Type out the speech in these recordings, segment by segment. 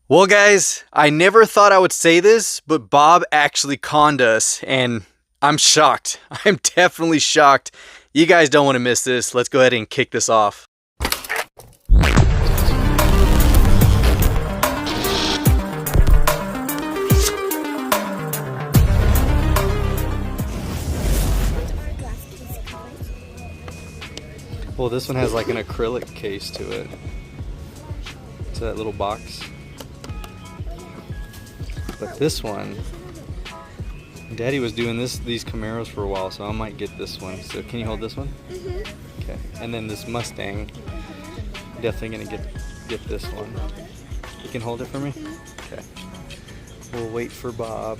Well, guys, I never thought I would say this, but Bob actually conned us, and I'm shocked. I'm definitely shocked. You guys don't want to miss this. Let's go ahead and kick this off. Well, this one has like an acrylic case to it. It's that little box. But this one, Daddy was doing these Camaros for a while, so I might get this one. So can you hold this one? Mm-hmm. Okay. And then this Mustang, definitely gonna get this one. You can hold it for me? Mm-hmm. Okay. We'll wait for Bob.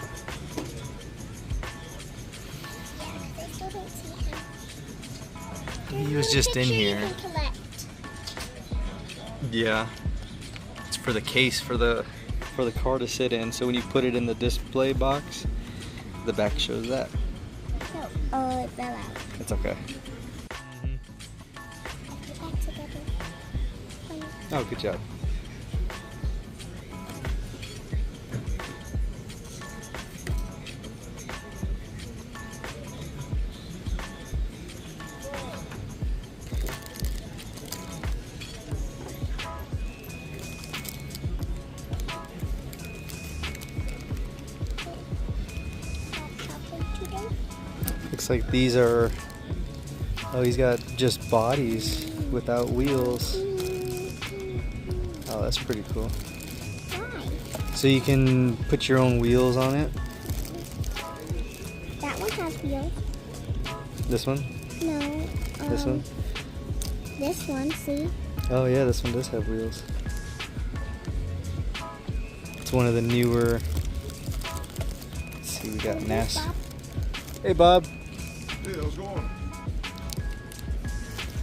He was just in here. Yeah. It's for the case for the car to sit in. So when you put it in the display box, the back shows that. Oh, it fell out. It's okay. Oh, good job. Looks like these are, oh, he's got just bodies without wheels. Oh, that's pretty cool. So you can put your own wheels on it? That one has wheels. This one? No. This one? This one, see? Oh yeah, this one does have wheels. It's one of the newer. Let's see, we got NAS. Hey Bob. Hey, how's it going?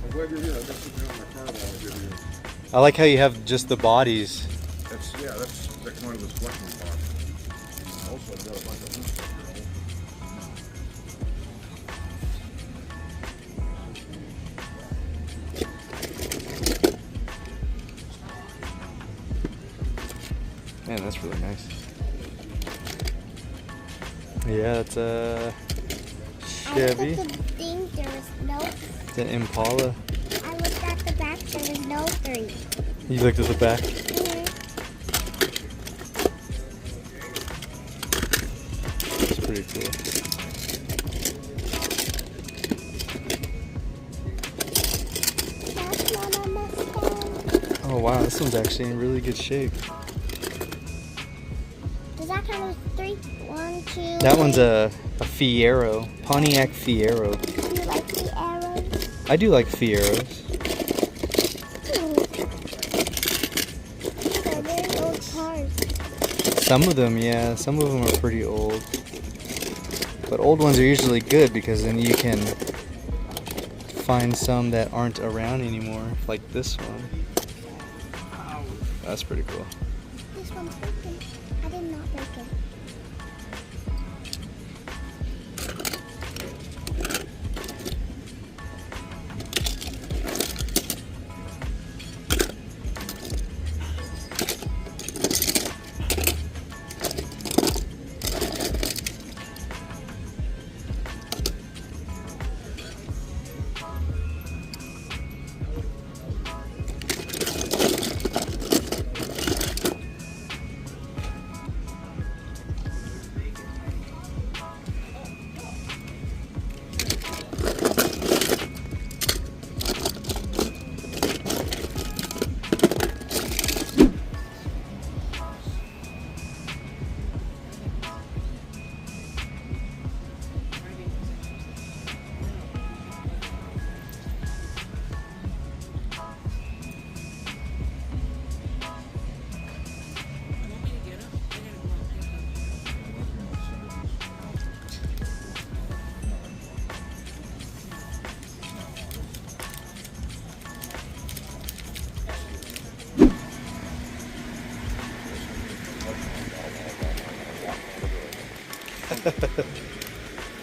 I'm glad you're here. I've got something on my car I want to give you. I like how you have just the bodies. That's one of the collection box. Also, I've got a bunch of new stuff Man, that's really nice. Yeah, it's a Chevy. I looked at the thing, there was no. It's an Impala. I looked at the back, there was no 3. You looked at the back? It's pretty cool. That's not a Mustang. Oh wow, this one's actually in really good shape. Does that count as 3? 1, 2. That one's a Fiero, Pontiac Fiero. Do you like the arrows? I do like Fieros. They're very old cars. Some of them, yeah, some of them are pretty old. But old ones are usually good because then you can find some that aren't around anymore, like this one. That's pretty cool. This one's broken. I did not break it.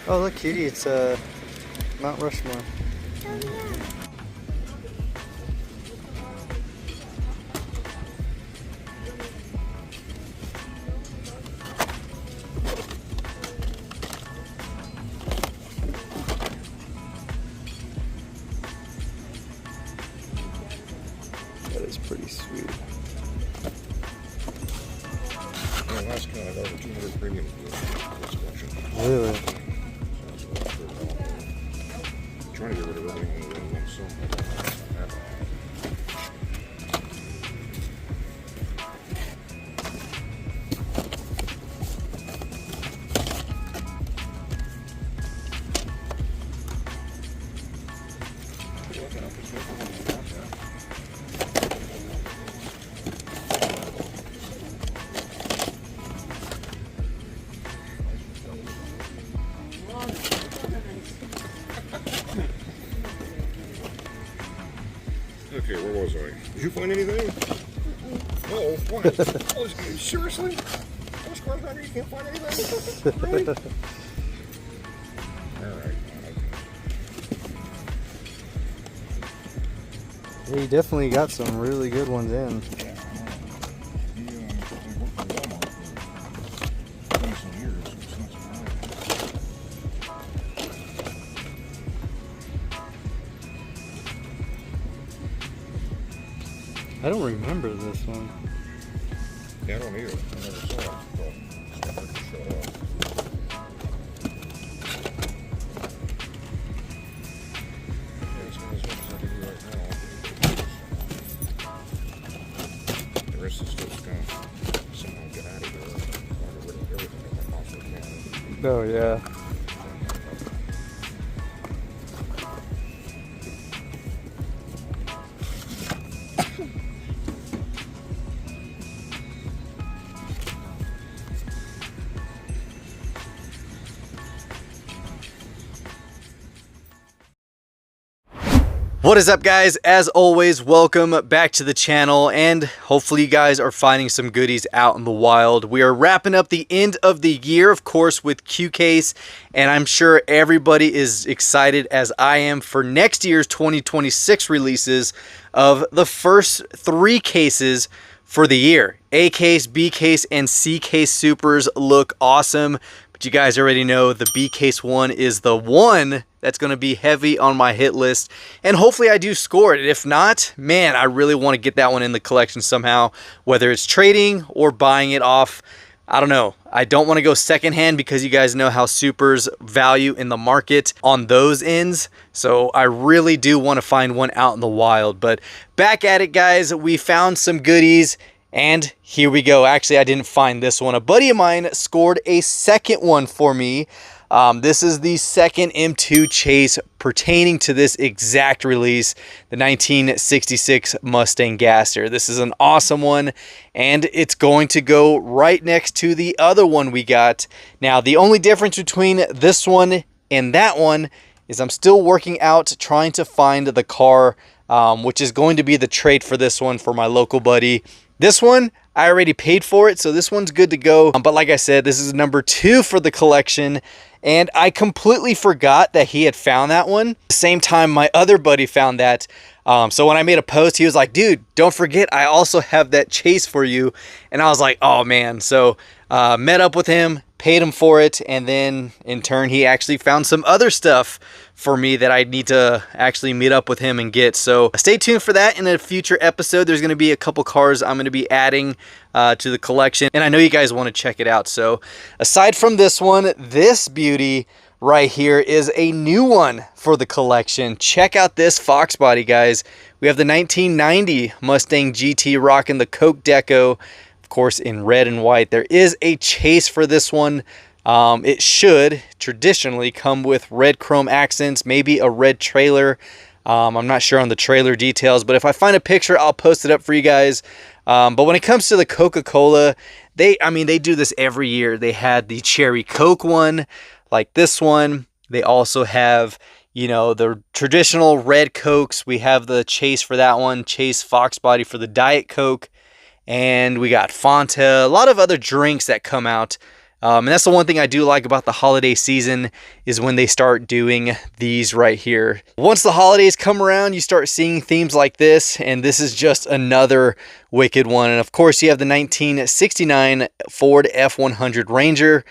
Oh look, cutie, it's Mount Rushmore. Oh yeah. my last count, I got over 200 premium for this collection. Really? So that's what I'm figuring out. I'm trying to get rid of everything in one lump sum. I don't have that. Okay, where was I? Did you find anything? Oh, what? Oh, seriously? Those cars out here, you can't find anything? Really? Alright. Yeah, you definitely got some really good ones in. Yeah, he worked for Walmart for 20-some years. It's not surprising. I don't remember this one. Yeah, I don't either. I never saw it. But it's hard to show up. Yeah, it's one of those ones I do right now. The rest of the stuff's gonna somehow get out of here. I get rid of everything if I possibly can. Oh yeah. What is up, guys? As always, welcome back to the channel, and hopefully you guys are finding some goodies out in the wild. We are wrapping up the end of the year, of course, with Q-Case, and I'm sure everybody is excited as I am for next year's 2026 releases of the first 3 cases for the year. A case, B case, and C case supers look awesome. But you guys already know the B case one is the one that's going to be heavy on my hit list, and hopefully I do score it. If not, man, I really want to get that one in the collection somehow, whether it's trading or buying it off. I don't know. I don't want to go secondhand because you guys know how supers value in the market on those ends. So I really do want to find one out in the wild. But back at it, guys. We found some goodies. And here we go. Actually, I didn't find this one. A buddy of mine scored a second one for me. This is the second M2 chase pertaining to this exact release, the 1966 Mustang Gaster. This is an awesome one, and it's going to go right next to the other one we got. Now, the only difference between this one and that one is I'm still working out trying to find the car, which is going to be the trade for this one for my local buddy. This one, I already paid for it, so this one's good to go. But like I said, this is number 2 for the collection, and I completely forgot that he had found that one. At the same time, my other buddy found that. So when I made a post, he was like, dude, don't forget, I also have that chase for you. And I was like, oh man. So met up with him, paid him for it, and then in turn, he actually found some other stuff for me that I need to actually meet up with him and get. So stay tuned for that in a future episode. There's going to be a couple cars I'm going to be adding to the collection, and I know you guys want to check it out. So aside from this one, this beauty right here is a new one for the collection. Check out this Fox body, guys. We have the 1990 Mustang GT rocking the Coke Deco, of course, in red and white. There is a chase for this one. It should traditionally come with red chrome accents, maybe a red trailer. I'm not sure on the trailer details, but if I find a picture, I'll post it up for you guys. But when it comes to the Coca-Cola, they do this every year. They had the Cherry Coke one, like this one. They also have, you know, the traditional red Cokes. We have the chase for that one, Chase Fox body for the Diet Coke. And we got Fanta, a lot of other drinks that come out. And that's the one thing I do like about the holiday season is when they start doing these right here. Once the holidays come around, you start seeing themes like this, and this is just another wicked one. And of course, you have the 1969 Ford F100 Ranger.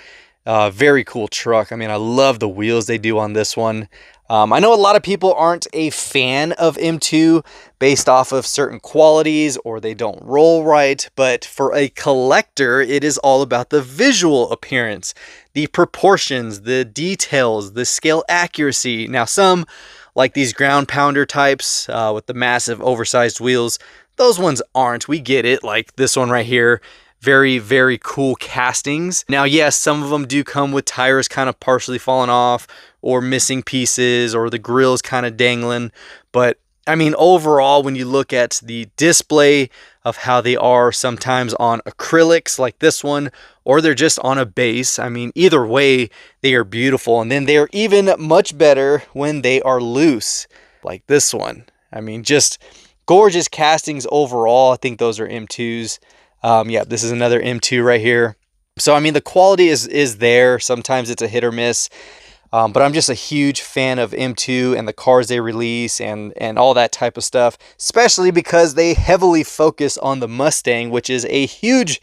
Very cool truck. I mean, I love the wheels they do on this one. I know a lot of people aren't a fan of M2 based off of certain qualities or they don't roll right, but for a collector, it is all about the visual appearance, the proportions, the details, the scale accuracy. Now some, like these ground pounder types with the massive oversized wheels, those ones aren't. We get it, like this one right here. Very, very cool castings. Now, yes, some of them do come with tires kind of partially falling off or missing pieces or the grill's kind of dangling. But I mean, overall, when you look at the display of how they are sometimes on acrylics like this one, or they're just on a base, I mean, either way, they are beautiful. And then they're even much better when they are loose like this one. I mean, just gorgeous castings overall. I think those are M2s. Yeah, this is another M2 right here. So, I mean, the quality is there. Sometimes it's a hit or miss. But I'm just a huge fan of M2 and the cars they release and all that type of stuff, especially because they heavily focus on the Mustang, which is a huge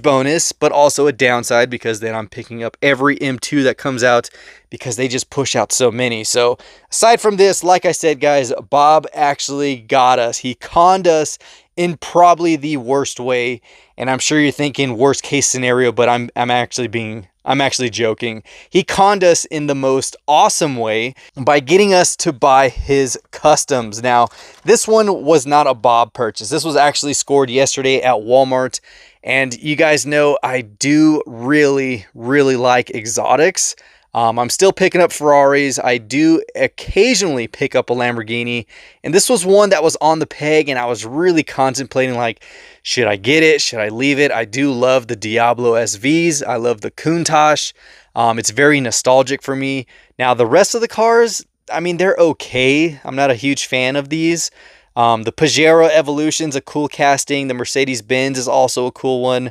bonus, but also a downside because then I'm picking up every M2 that comes out because they just push out so many. So aside from this, like I said, guys, Bob actually got us. He conned us in probably the worst way. And I'm sure you're thinking worst case scenario, but I'm actually joking. He conned us in the most awesome way by getting us to buy his customs. Now, this one was not a Bob purchase. This was actually scored yesterday at Walmart. And you guys know I do really like exotics. I'm still picking up Ferraris. I do occasionally pick up a Lamborghini. And this was one that was on the peg and I was really contemplating, like, should I get it? Should I leave it? I do love the Diablo SVs. I love the Countach. It's very nostalgic for me. Now, the rest of the cars, I mean, they're okay. I'm not a huge fan of these. The Pajero Evolution's a cool casting. The Mercedes-Benz is also a cool one.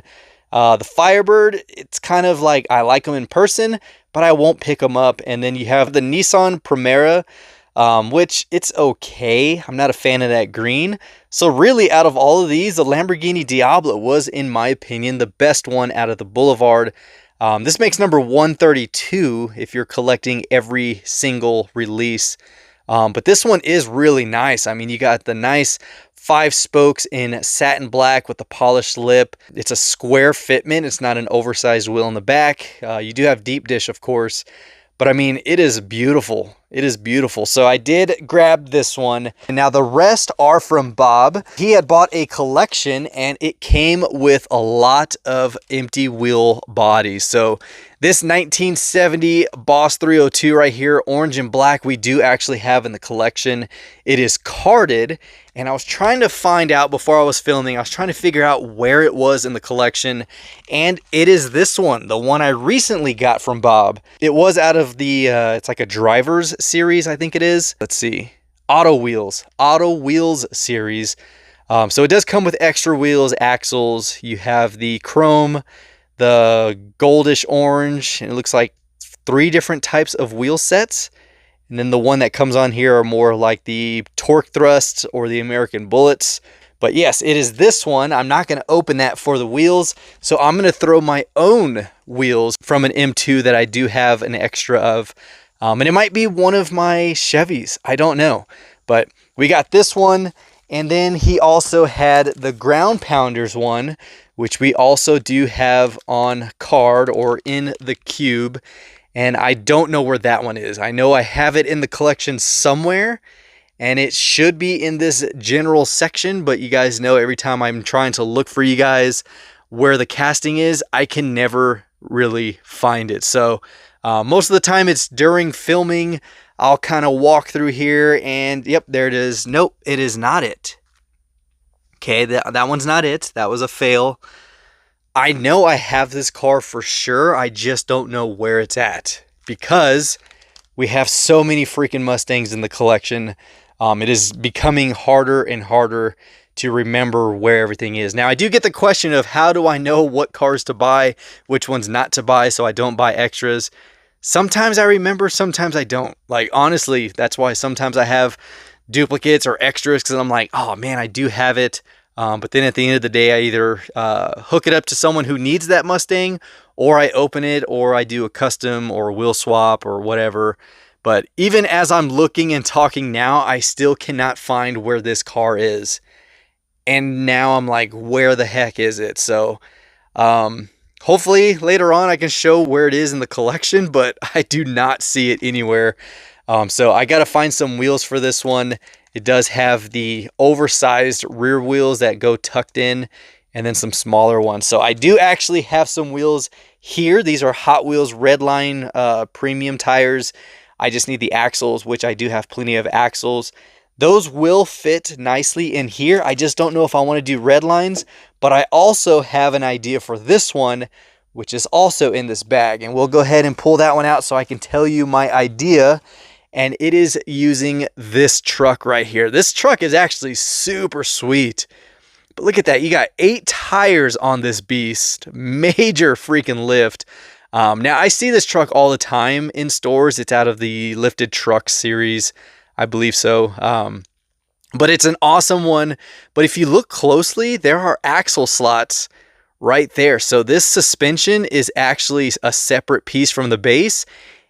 The Firebird, it's kind of like I like them in person, but I won't pick them up. And then you have the Nissan Primera, which it's okay. I'm not a fan of that green. So really, out of all of these, the Lamborghini Diablo was, in my opinion, the best one out of the Boulevard. This makes number 132 if you're collecting every single release. But this one is really nice. I mean, you got the nice 5 spokes in satin black with the polished lip. It's a square fitment. It's not an oversized wheel in the back. You do have deep dish, of course. But I mean, it is beautiful. It is beautiful. So I did grab this one. And now the rest are from Bob. He had bought a collection and it came with a lot of empty wheel bodies. So this 1970 Boss 302 right here, orange and black, we do actually have in the collection. It is carded. And I was trying to find out before I was filming, I was trying to figure out where it was in the collection. And it is this one, the one I recently got from Bob. It was out of the, it's like a driver's series, I think it is. Let's see. Auto Wheels series. So it does come with extra wheels, axles. You have the chrome, the goldish orange, and it looks like 3 different types of wheel sets. And then the one that comes on here are more like the torque thrusts or the American bullets. But yes, it is this one. I'm not going to open that for the wheels. So I'm going to throw my own wheels from an M2 that I do have an extra of. And it might be one of my Chevys. I don't know. But we got this one. And then he also had the Ground Pounders one, which we also do have on card or in the cube. And I don't know where that one is. I know I have it in the collection somewhere. And it should be in this general section. But you guys know every time I'm trying to look for you guys where the casting is, I can never really find it. So most of the time it's during filming. I'll kind of walk through here and yep, there it is. Nope, it is not it. Okay, that one's not it. That was a fail. I know I have this car for sure. I just don't know where it's at because we have so many freaking Mustangs in the collection. It is becoming harder and harder to remember where everything is. Now, I do get the question of how do I know what cars to buy, which ones not to buy, so I don't buy extras. Sometimes I remember, sometimes I don't. Like, honestly, that's why sometimes I have duplicates or extras because I'm like, oh man, I do have it. But then at the end of the day, I either hook it up to someone who needs that Mustang, or I open it, or I do a custom or a wheel swap or whatever. But even as I'm looking and talking now, I still cannot find where this car is. And now I'm like, where the heck is it? So hopefully later on I can show where it is in the collection, but I do not see it anywhere. So I got to find some wheels for this one. It does have the oversized rear wheels that go tucked in, and then some smaller ones. So I do actually have some wheels here. These are Hot Wheels Redline premium tires. I just need the axles, which I do have plenty of axles. Those will fit nicely in here. I just don't know if I want to do red lines, but I also have an idea for this one, which is also in this bag. And we'll go ahead and pull that one out so I can tell you my idea. And it is using this truck right here. This truck is actually super sweet. But look at that. You got 8 tires on this beast. Major freaking lift. Now, I see this truck all the time in stores. It's out of the lifted truck series. I believe so. But it's an awesome one. But if you look closely, there are axle slots right there. So this suspension is actually a separate piece from the base.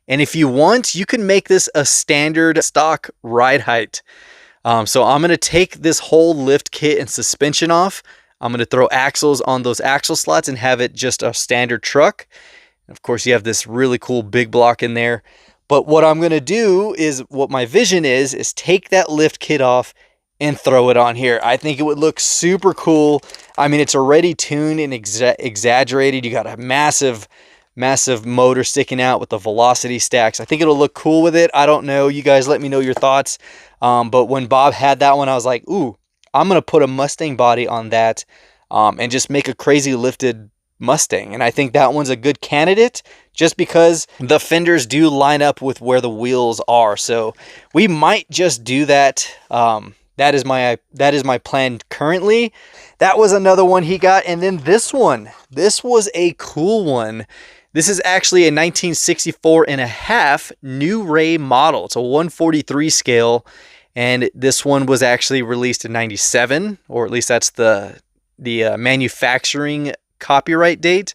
And if you want, you can make this a standard stock ride height. So I'm going to take this whole lift kit and suspension off. I'm going to throw axles on those axle slots and have it just a standard truck. Of course, you have this really cool big block in there. But what I'm going to do is, what my vision is take that lift kit off and throw it on here. I think it would look super cool. I mean, it's already tuned and exaggerated. You got a massive motor sticking out with the velocity stacks. I think it'll look cool with it. I don't know. You guys let me know your thoughts. But when Bob had that one, I was like, ooh, I'm going to put a Mustang body on that and just make a crazy lifted Mustang. And I think that one's a good candidate just because the fenders do line up with where the wheels are. So we might just do that. That is my plan currently. That was another one he got. And then this one, this was a cool one. This is actually a 1964 and a half New Ray model. It's a 143 scale. And this one was actually released in 97, or at least that's the manufacturing copyright date.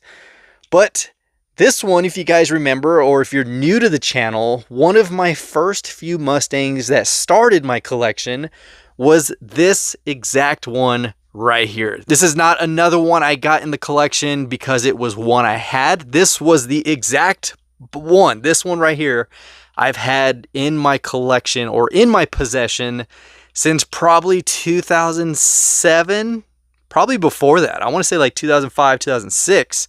But this one, if you guys remember, or if you're new to the channel, one of my first few Mustangs that started my collection was this exact one right here. This is not another one I got in the collection because it was one I had. This was the exact one. This one right here I've had in my collection or in my possession since probably 2007. Probably before that. I want to say like 2005, 2006.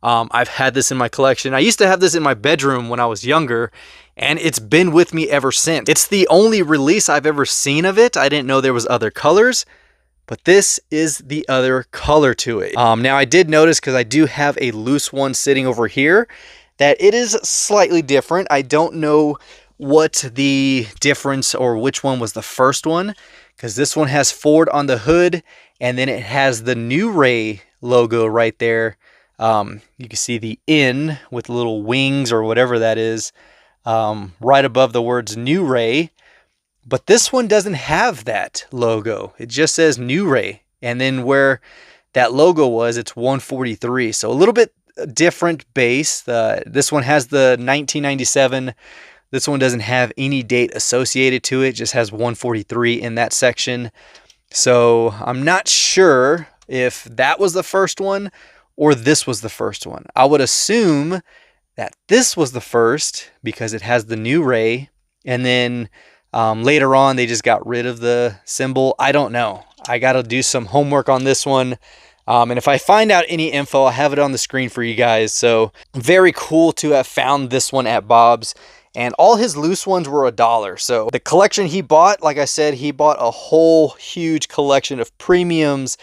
I've had this in my collection. I used to have this in my bedroom when I was younger, and it's been with me ever since. It's the only release I've ever seen of it. I didn't know there was other colors, but this is the other color to it. Now I did notice, because I do have a loose one sitting over here, that it is slightly different. I don't know what the difference or which one was the first one, because this one has Ford on the hood, and then it has the New Ray logo right there. You can see the N with little wings or whatever that is, right above the words New Ray. But this one doesn't have that logo. It just says New Ray. And then where that logo was, it's 143. So a little bit different base. This one has the 1997. This one doesn't have any date associated to it. It just has 143 in that section. So I'm not sure if that was the first one or this was the first one. I would assume that this was the first because it has the New Ray. And then later on, they just got rid of the symbol. I don't know. I got to do some homework on this one. And if I find out any info, I'll have it on the screen for you guys. So very cool to have found this one at Bob's. And all his loose ones were $1. So the collection he bought, like I said, he bought a whole huge collection of premiums,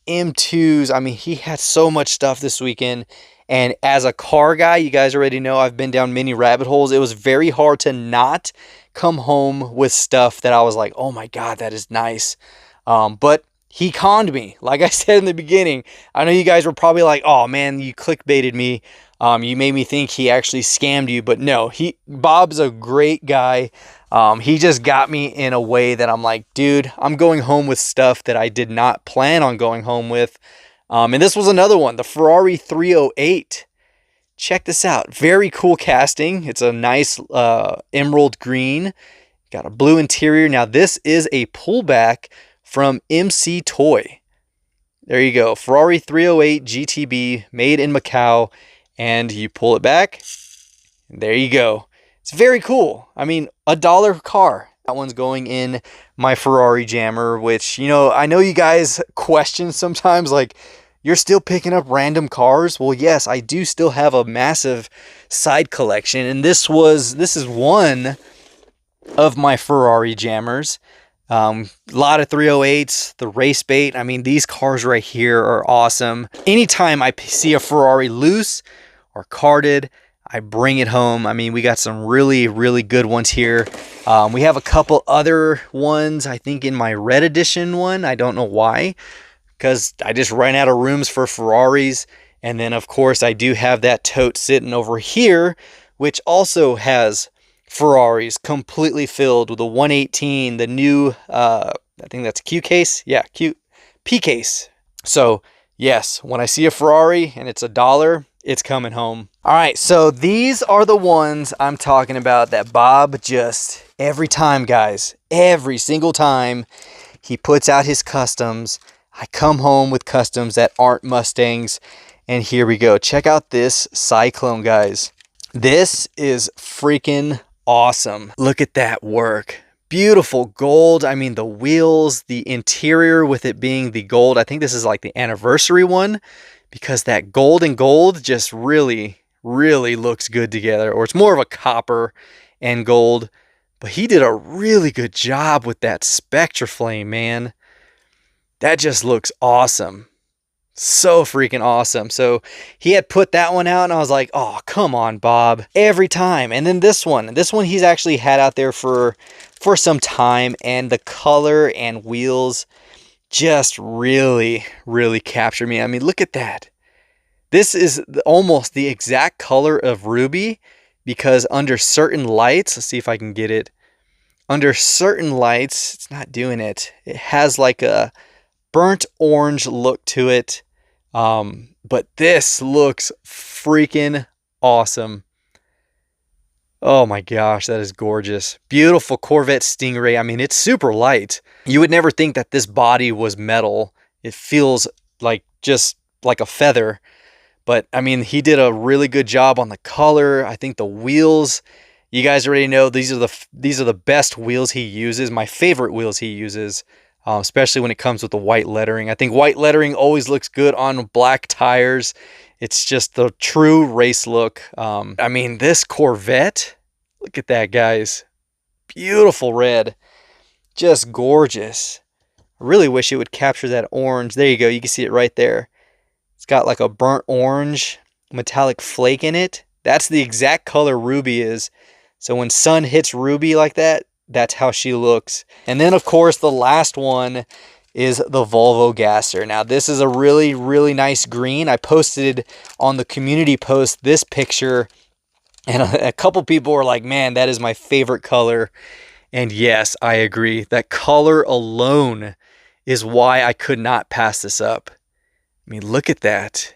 M2s. I mean, he had so much stuff this weekend. And as a car guy, you guys already know I've been down many rabbit holes. It was very hard to not come home with stuff that I was like, oh my God, that is nice. But he conned me. Like I said in the beginning, I know you guys were probably like, oh man, you clickbaited me. You made me think he actually scammed you, but no, Bob's a great guy. He just got me in a way that I'm like, dude, I'm going home with stuff that I did not plan on going home with. And this was another one, the Ferrari 308. check this out. Very cool casting. It's a nice emerald green. Got a blue interior. Now this is a pullback from MC Toy. There you go. Ferrari 308 GTB made in Macau. And you pull it back. There you go. It's very cool. I mean, $1 car. That one's going in my Ferrari Jammer, which, you know, I know you guys question sometimes, like, you're still picking up random cars. Well, yes, I do still have a massive side collection, and this is one of my Ferrari Jammers. A lot of 308s, the race bait. I mean, these cars right here are awesome. Anytime I see a Ferrari loose or carded, I bring it home. I mean, we got some really, really good ones here. We have a couple other ones, I think, in my red edition one. I don't know why, because I just ran out of rooms for Ferraris. And then, of course, I do have that tote sitting over here, which also has Ferraris completely filled with a 118, the new, I think that's Q case. Yeah, P case. So, yes, when I see a Ferrari and it's $1, it's coming home. All right, so these are the ones I'm talking about that Bob just, every time, guys, every single time he puts out his customs, I come home with customs that aren't Mustangs. And here we go. Check out this Cyclone, guys. This is freaking awesome. Look at that work. Beautiful gold. I mean, the wheels, the interior with it being the gold. I think this is like the anniversary one, because that gold and gold just really, really looks good together. Or it's more of a copper and gold. But he did a really good job with that Spectraflame, man. That just looks awesome. So freaking awesome. So he had put that one out and I was like, oh, come on, Bob. Every time. And then this one he's actually had out there for some time, and the color and wheels just really, really captured me. I mean, look at that. This is almost the exact color of Ruby, because under certain lights, let's see if I can get it. Under certain lights, it's not doing it. It has like a burnt orange look to it. But this looks freaking awesome. Oh my gosh, that is gorgeous. Beautiful Corvette Stingray. I mean, it's super light. You would never think that this body was metal. It feels like just like a feather. But I mean, he did a really good job on the color. I think the wheels, you guys already know these are the best wheels he uses. My favorite wheels he uses. Especially when it comes with the white lettering. I think white lettering always looks good on black tires. It's just the true race look. I mean, this Corvette, look at that, guys. Beautiful red. Just gorgeous. I really wish it would capture that orange. There you go. You can see it right there. It's got like a burnt orange metallic flake in it. That's the exact color Ruby is. So when sun hits Ruby like that, that's how she looks. And then, of course, the last one is the Volvo Gasser. Now, this is a really, really nice green. I posted on the community post this picture, and a couple people were like, man, that is my favorite color. And yes, I agree. That color alone is why I could not pass this up. I mean, look at that.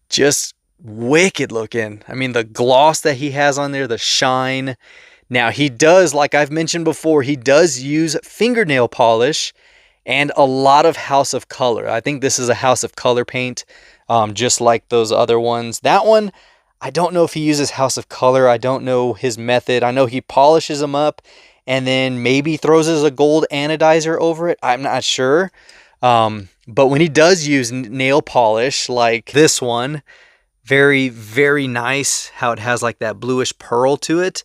Just wicked looking. I mean, the gloss that he has on there, the shine. Now, he does, like I've mentioned before, he does use fingernail polish and a lot of House of Color. I think this is a House of Color paint, just like those other ones. That one, I don't know if he uses House of Color. I don't know his method. I know he polishes them up and then maybe throws a gold anodizer over it. I'm not sure. But when he does use nail polish, like this one, very, very nice how it has like that bluish pearl to it.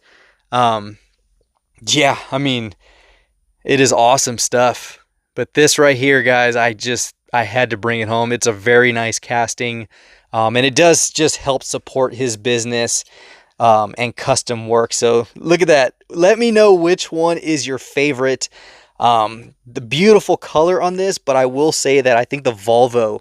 Yeah, I mean, it is awesome stuff. But this right here, guys, I had to bring it home. It's a very nice casting. And it does just help support his business, and custom work. So look at that. Let me know which one is your favorite. The beautiful color on this, but I will say that I think the Volvo,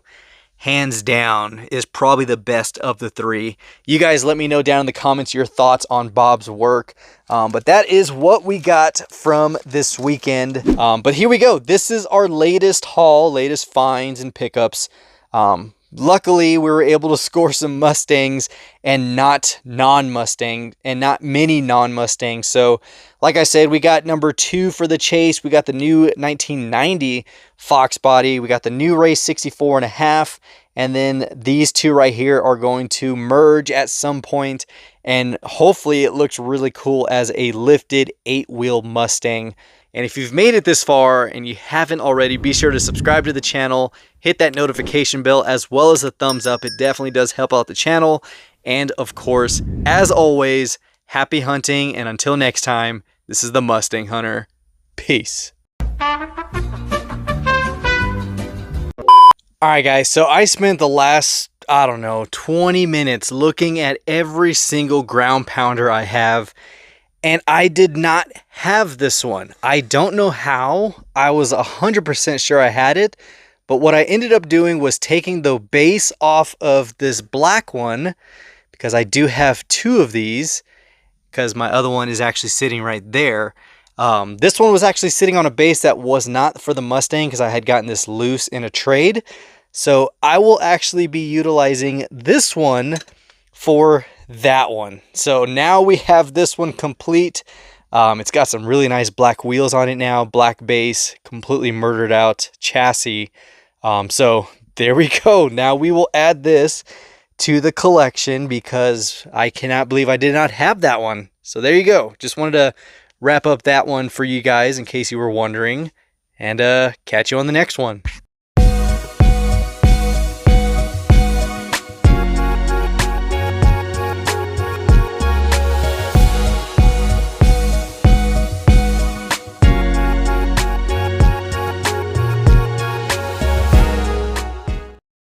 hands down, is probably the best of the three. You guys let me know down in the comments your thoughts on Bob's work. But that is what we got from this weekend. But here we go. This is our latest haul, latest finds and pickups. luckily we were able to score some Mustangs and not non-Mustang and not many non-Mustangs. So like I said, we got number 2 for the chase. We got the new 1990 Fox body. We got the new race 64.5. And then these two right here are going to merge at some point, and hopefully it looks really cool as a lifted 8-wheel Mustang. And if you've made it this far and you haven't already, be sure to subscribe to the channel, hit that notification bell as well as a thumbs up. It definitely does help out the channel. And of course, as always, happy hunting, and until next time, this is the Mustang Hunter. Peace. Alright guys, so I spent the last, I don't know, 20 minutes looking at every single ground pounder I have, and I did not have this one. I don't know how. I was 100% sure I had it, but what I ended up doing was taking the base off of this black one, because I do have 2 of these, because my other one is actually sitting right there. This one was actually sitting on a base that was not for the Mustang because I had gotten this loose in a trade. So I will actually be utilizing this one for that one. So now we have this one complete. It's got some really nice black wheels on it now, black base, completely murdered out chassis. So there we go. Now we will add this to the collection because I cannot believe I did not have that one. So there you go. Just wanted to wrap up that one for you guys in case you were wondering, and catch you on the next one.